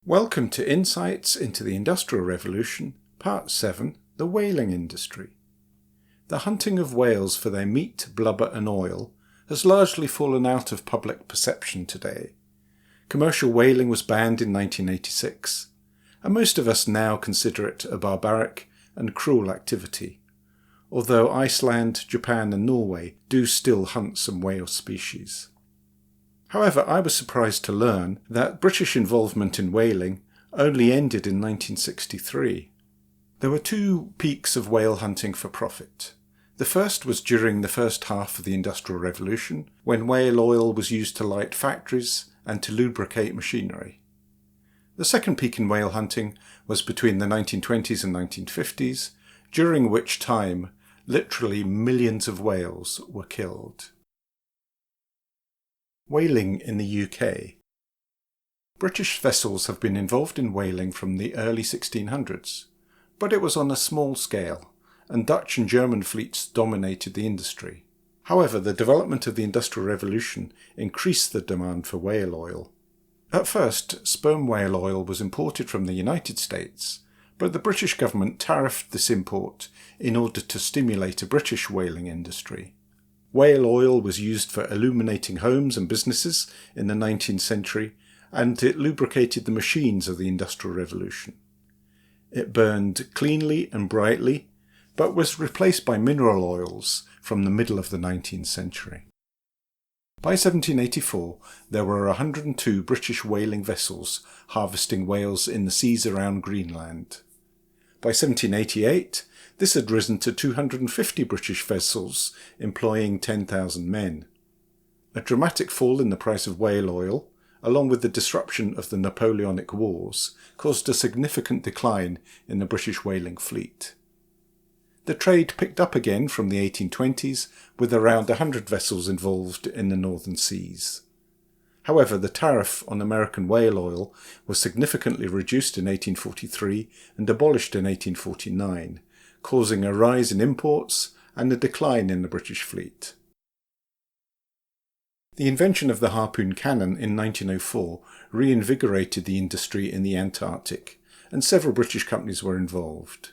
Welcome to Insights into the Industrial Revolution, Part 7, the Whaling Industry. The hunting of whales for their meat, blubber and oil has largely fallen out of public perception today. Commercial whaling was banned in 1986, and most of us now consider it a barbaric and cruel activity, although Iceland, Japan and Norway do still hunt some whale species. However, I was surprised to learn that British involvement in whaling only ended in 1963. There were two peaks of whale hunting for profit. The first was during the first half of the Industrial Revolution, when whale oil was used to light factories and to lubricate machinery. The second peak in whale hunting was between the 1920s and 1950s, during which time literally millions of whales were killed. Whaling in the UK. British vessels have been involved in whaling from the early 1600s, but it was on a small scale, and Dutch and German fleets dominated the industry. However, the development of the Industrial Revolution increased the demand for whale oil. At first, sperm whale oil was imported from the United States, but the British government tariffed this import in order to stimulate a British whaling industry. Whale oil was used for illuminating homes and businesses in the 19th century, and it lubricated the machines of the Industrial Revolution. It burned cleanly and brightly, but was replaced by mineral oils from the middle of the 19th century. By 1784, there were 102 British whaling vessels harvesting whales in the seas around Greenland. By 1788, this had risen to 250 British vessels employing 10,000 men. A dramatic fall in the price of whale oil, along with the disruption of the Napoleonic Wars, caused a significant decline in the British whaling fleet. The trade picked up again from the 1820s, with around 100 vessels involved in the northern seas. However, the tariff on American whale oil was significantly reduced in 1843 and abolished in 1849, causing a rise in imports and a decline in the British fleet. The invention of the harpoon cannon in 1904 reinvigorated the industry in the Antarctic, and several British companies were involved.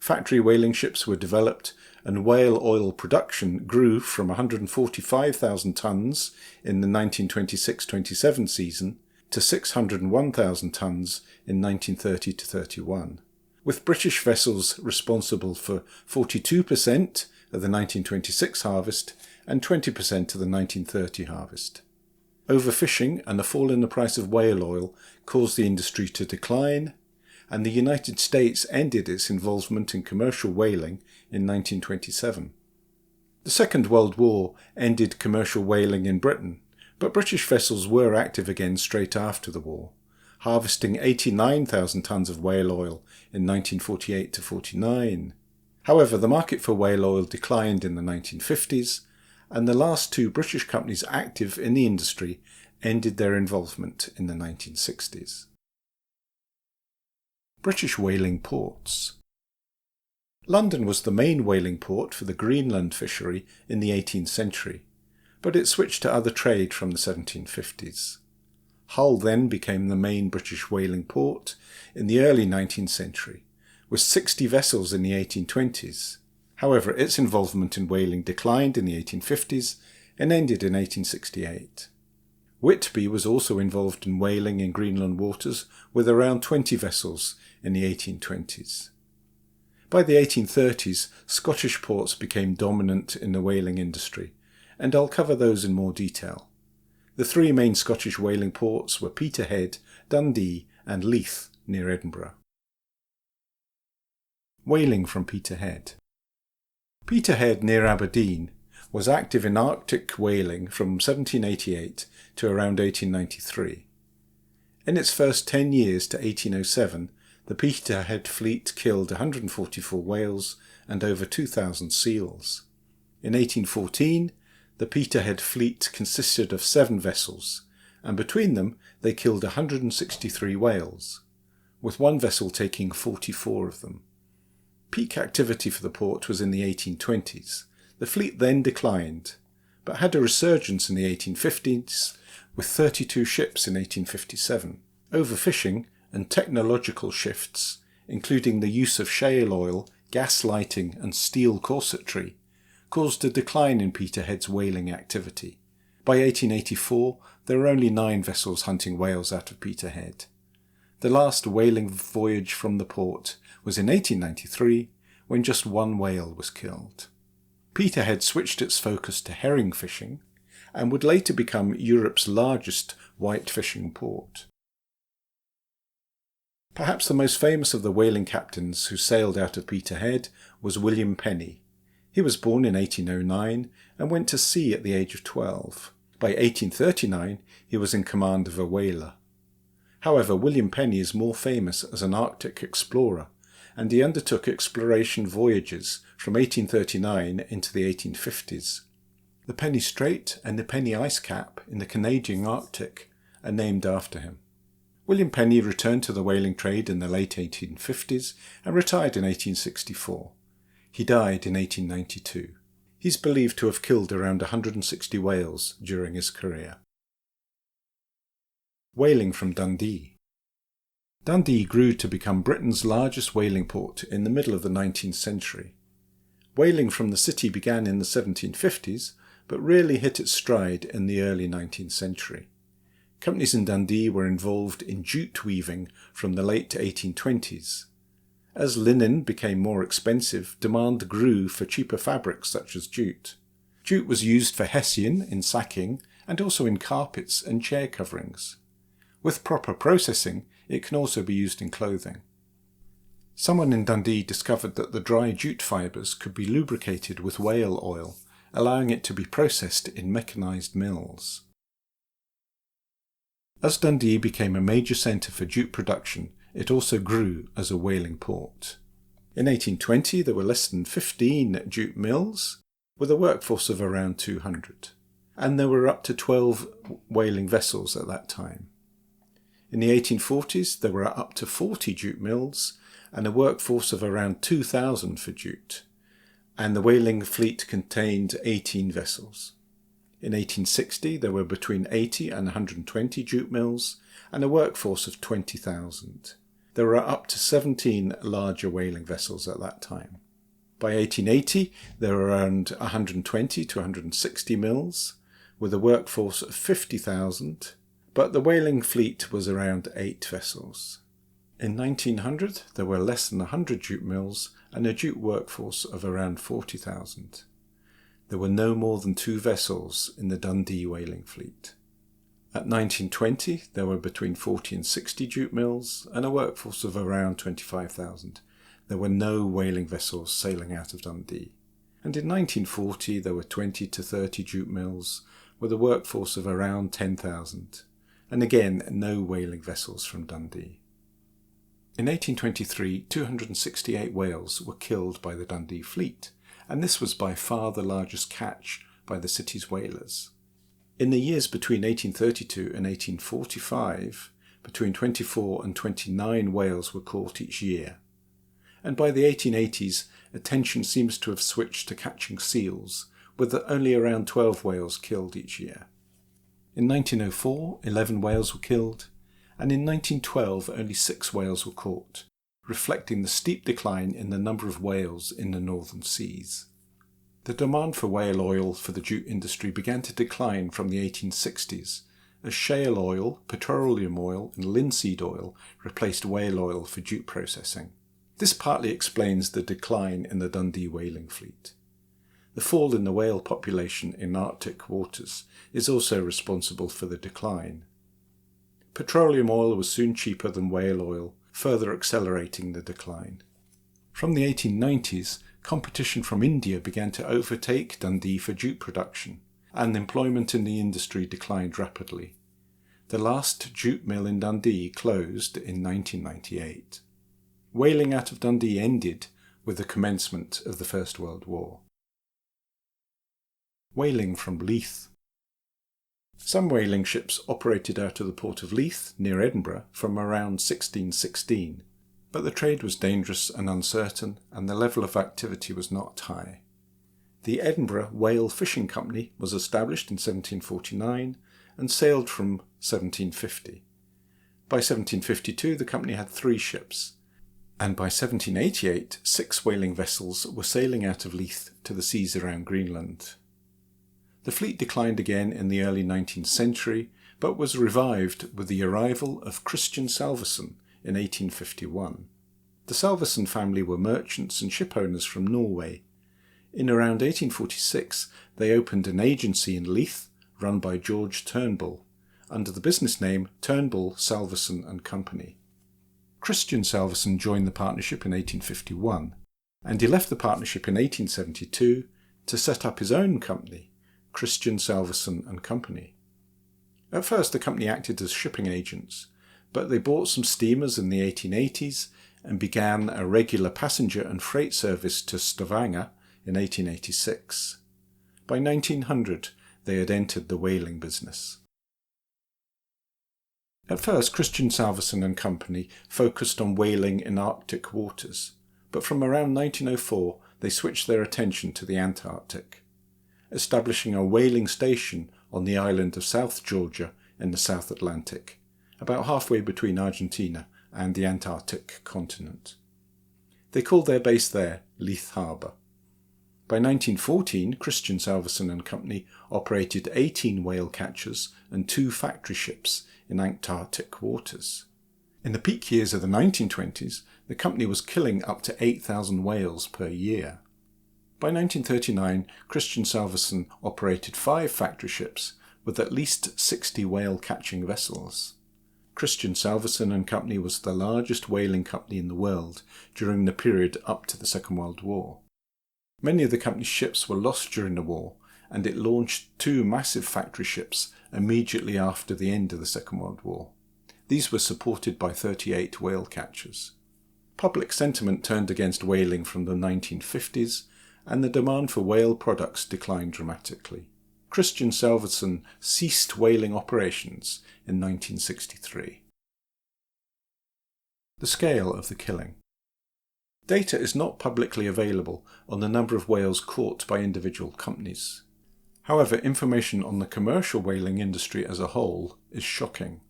Factory whaling ships were developed, and whale oil production grew from 145,000 tonnes in the 1926-27 season to 601,000 tonnes in 1930-31, with British vessels responsible for 42% of the 1926 harvest and 20% of the 1930 harvest. Overfishing and a fall in the price of whale oil caused the industry to decline, and the United States ended its involvement in commercial whaling in 1927. The Second World War ended commercial whaling in Britain, but British vessels were active again straight after the war, harvesting 89,000 tonnes of whale oil in 1948-49. However, the market for whale oil declined in the 1950s, and the last two British companies active in the industry ended their involvement in the 1960s. British whaling ports. London was the main whaling port for the Greenland fishery in the 18th century, but it switched to other trade from the 1750s. Hull then became the main British whaling port in the early 19th century, with 60 vessels in the 1820s. However, its involvement in whaling declined in the 1850s and ended in 1868. Whitby was also involved in whaling in Greenland waters with around 20 vessels in the 1820s. By the 1830s, Scottish ports became dominant in the whaling industry, and I'll cover those in more detail. The three main Scottish whaling ports were Peterhead, Dundee and Leith near Edinburgh. Whaling from Peterhead. Peterhead near Aberdeen was active in Arctic whaling from 1788 to around 1893. In its first 10 years to 1807, the Peterhead fleet killed 144 whales and over 2,000 seals. In 1814, the Peterhead fleet consisted of 7 vessels, and between them they killed 163 whales, with one vessel taking 44 of them. Peak activity for the port was in the 1820s. The fleet then declined, but had a resurgence in the 1850s, with 32 ships in 1857. Overfishing and technological shifts, including the use of shale oil, gas lighting and steel corsetry, caused a decline in Peterhead's whaling activity. By 1884, there were only 9 vessels hunting whales out of Peterhead. The last whaling voyage from the port was in 1893, when just 1 whale was killed. Peterhead switched its focus to herring fishing and would later become Europe's largest white fishing port. Perhaps the most famous of the whaling captains who sailed out of Peterhead was William Penny. He was born in 1809 and went to sea at the age of 12. By 1839 he was in command of a whaler. However, William Penny is more famous as an Arctic explorer, and he undertook exploration voyages from 1839 into the 1850s. The Penny Strait and the Penny Ice Cap in the Canadian Arctic are named after him. William Penny returned to the whaling trade in the late 1850s and retired in 1864. He died in 1892. He's believed to have killed around 160 whales during his career. Whaling from Dundee. Dundee grew to become Britain's largest whaling port in the middle of the 19th century. Whaling from the city began in the 1750s, but really hit its stride in the early 19th century. Companies in Dundee were involved in jute weaving from the late 1820s. As linen became more expensive, demand grew for cheaper fabrics such as jute. Jute was used for hessian in sacking and also in carpets and chair coverings. With proper processing, it can also be used in clothing. Someone in Dundee discovered that the dry jute fibres could be lubricated with whale oil, allowing it to be processed in mechanised mills. As Dundee became a major centre for jute production, it also grew as a whaling port. In 1820 there were less than 15 jute mills, with a workforce of around 200, and there were up to 12 whaling vessels at that time. In the 1840s there were up to 40 jute mills and a workforce of around 2,000 for jute, and the whaling fleet contained 18 vessels. In 1860 there were between 80 and 120 jute mills and a workforce of 20,000. There were up to 17 larger whaling vessels at that time. By 1880 there were around 120 to 160 mills with a workforce of 50,000, but the whaling fleet was around 8 vessels. In 1900 there were less than 100 jute mills and a jute workforce of around 40,000. There were no more than 2 vessels in the Dundee whaling fleet. At 1920 there were between 40 and 60 jute mills and a workforce of around 25,000. There were no whaling vessels sailing out of Dundee. And in 1940 there were 20 to 30 jute mills with a workforce of around 10,000. And again, no whaling vessels from Dundee. In 1823, 268 whales were killed by the Dundee fleet, and this was by far the largest catch by the city's whalers. In the years between 1832 and 1845, between 24 and 29 whales were caught each year. And by the 1880s, attention seems to have switched to catching seals, with only around 12 whales killed each year. In 1904, 11 whales were killed, and in 1912 only 6 whales were caught, reflecting the steep decline in the number of whales in the northern seas. The demand for whale oil for the jute industry began to decline from the 1860s, as shale oil, petroleum oil and linseed oil replaced whale oil for jute processing. This partly explains the decline in the Dundee whaling fleet. The fall in the whale population in Arctic waters is also responsible for the decline. Petroleum oil was soon cheaper than whale oil, further accelerating the decline. From the 1890s, competition from India began to overtake Dundee for jute production, and employment in the industry declined rapidly. The last jute mill in Dundee closed in 1998. Whaling out of Dundee ended with the commencement of the First World War. Whaling from Leith. Some whaling ships operated out of the port of Leith, near Edinburgh, from around 1616, but the trade was dangerous and uncertain, and the level of activity was not high. The Edinburgh Whale Fishing Company was established in 1749 and sailed from 1750. By 1752 the company had 3 ships, and by 1788 6 whaling vessels were sailing out of Leith to the seas around Greenland. The fleet declined again in the early 19th century, but was revived with the arrival of Christian Salvesen in 1851. The Salvesen family were merchants and shipowners from Norway. In around 1846 they opened an agency in Leith run by George Turnbull, under the business name Turnbull, Salvesen and Company. Christian Salvesen joined the partnership in 1851, and he left the partnership in 1872 to set up his own company, Christian Salvesen and Company. At first the company acted as shipping agents, but they bought some steamers in the 1880s and began a regular passenger and freight service to Stavanger in 1886. By 1900 they had entered the whaling business. At first Christian Salvesen and Company focused on whaling in Arctic waters, but from around 1904 they switched their attention to the Antarctic, establishing a whaling station on the island of South Georgia in the South Atlantic, about halfway between Argentina and the Antarctic continent. They called their base there Leith Harbour. By 1914, Christian Salvesen and Company operated 18 whale catchers and 2 factory ships in Antarctic waters. In the peak years of the 1920s, the company was killing up to 8,000 whales per year. By 1939, Christian Salvesen operated 5 factory ships with at least 60 whale-catching vessels. Christian Salvesen and Company was the largest whaling company in the world during the period up to the Second World War. Many of the company's ships were lost during the war, and it launched 2 massive factory ships immediately after the end of the Second World War. These were supported by 38 whale catchers. Public sentiment turned against whaling from the 1950s, and the demand for whale products declined dramatically. Christian Salvesen ceased whaling operations in 1963. The scale of the killing. Data is not publicly available on the number of whales caught by individual companies. However, information on the commercial whaling industry as a whole is shocking.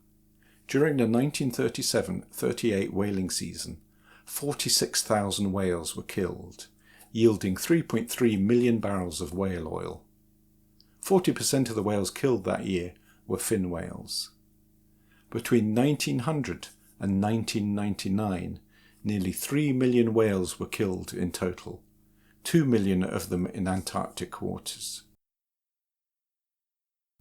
During the 1937-38 whaling season, 46,000 whales were killed, yielding 3.3 million barrels of whale oil. 40% of the whales killed that year were fin whales. Between 1900 and 1999, nearly 3 million whales were killed in total, 2 million of them in Antarctic waters.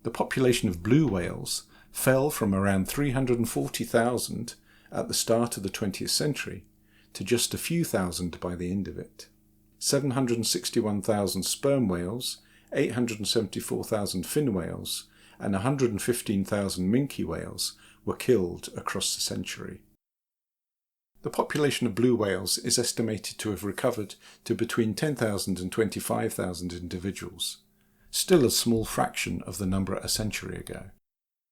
The population of blue whales fell from around 340,000 at the start of the 20th century to just a few thousand by the end of it. 761,000 sperm whales, 874,000 fin whales, and 115,000 minke whales were killed across the century. The population of blue whales is estimated to have recovered to between 10,000 and 25,000 individuals, still a small fraction of the number a century ago.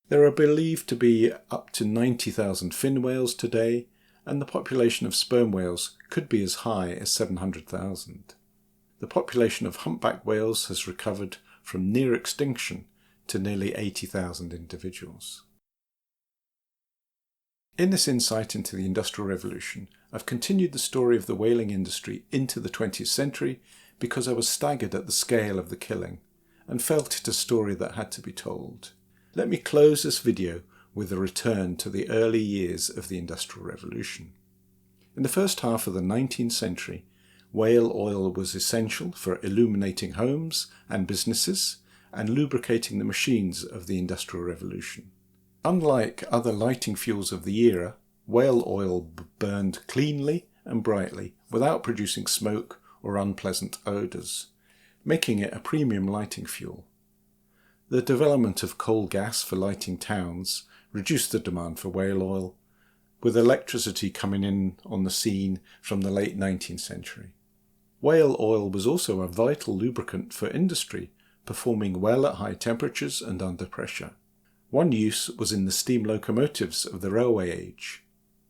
There are believed to be up to 90,000 fin whales today, and the population of sperm whales could be as high as 700,000. The population of humpback whales has recovered from near extinction to nearly 80,000 individuals. In this insight into the Industrial Revolution, I've continued the story of the whaling industry into the 20th century because I was staggered at the scale of the killing and felt it a story that had to be told. Let me close this video with a return to the early years of the Industrial Revolution. In the first half of the 19th century, whale oil was essential for illuminating homes and businesses and lubricating the machines of the Industrial Revolution. Unlike other lighting fuels of the era, whale oil burned cleanly and brightly without producing smoke or unpleasant odours, making it a premium lighting fuel. The development of coal gas for lighting towns reduced the demand for whale oil, with electricity coming in on the scene from the late 19th century. Whale oil was also a vital lubricant for industry, performing well at high temperatures and under pressure. One use was in the steam locomotives of the railway age.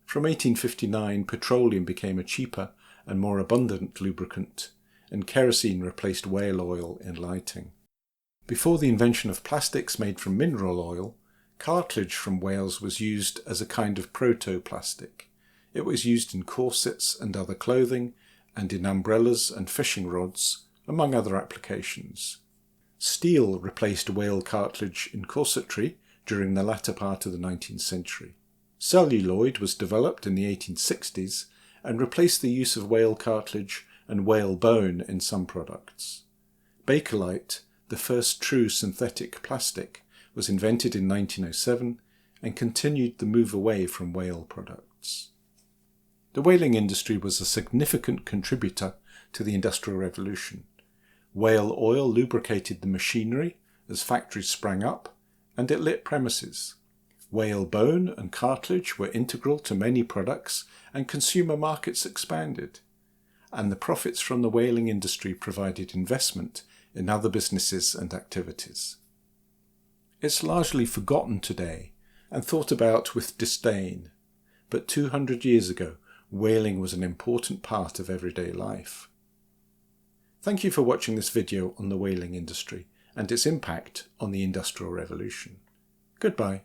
From 1859, petroleum became a cheaper and more abundant lubricant, and kerosene replaced whale oil in lighting. Before the invention of plastics made from mineral oil, Cartilage from whales was used as a kind of protoplastic. It was used in corsets and other clothing, and in umbrellas and fishing rods, among other applications. Steel replaced whale cartilage in corsetry during the latter part of the 19th century. Celluloid was developed in the 1860s and replaced the use of whale cartilage and whale bone in some products. Bakelite, the first true synthetic plastic, was invented in 1907 and continued the move away from whale products. The whaling industry was a significant contributor to the Industrial Revolution. Whale oil lubricated the machinery as factories sprang up, and it lit premises. Whale bone and cartilage were integral to many products, and consumer markets expanded. And the profits from the whaling industry provided investment in other businesses and activities. It's largely forgotten today and thought about with disdain, but 200 years ago, whaling was an important part of everyday life. Thank you for watching this video on the whaling industry and its impact on the Industrial Revolution. Goodbye.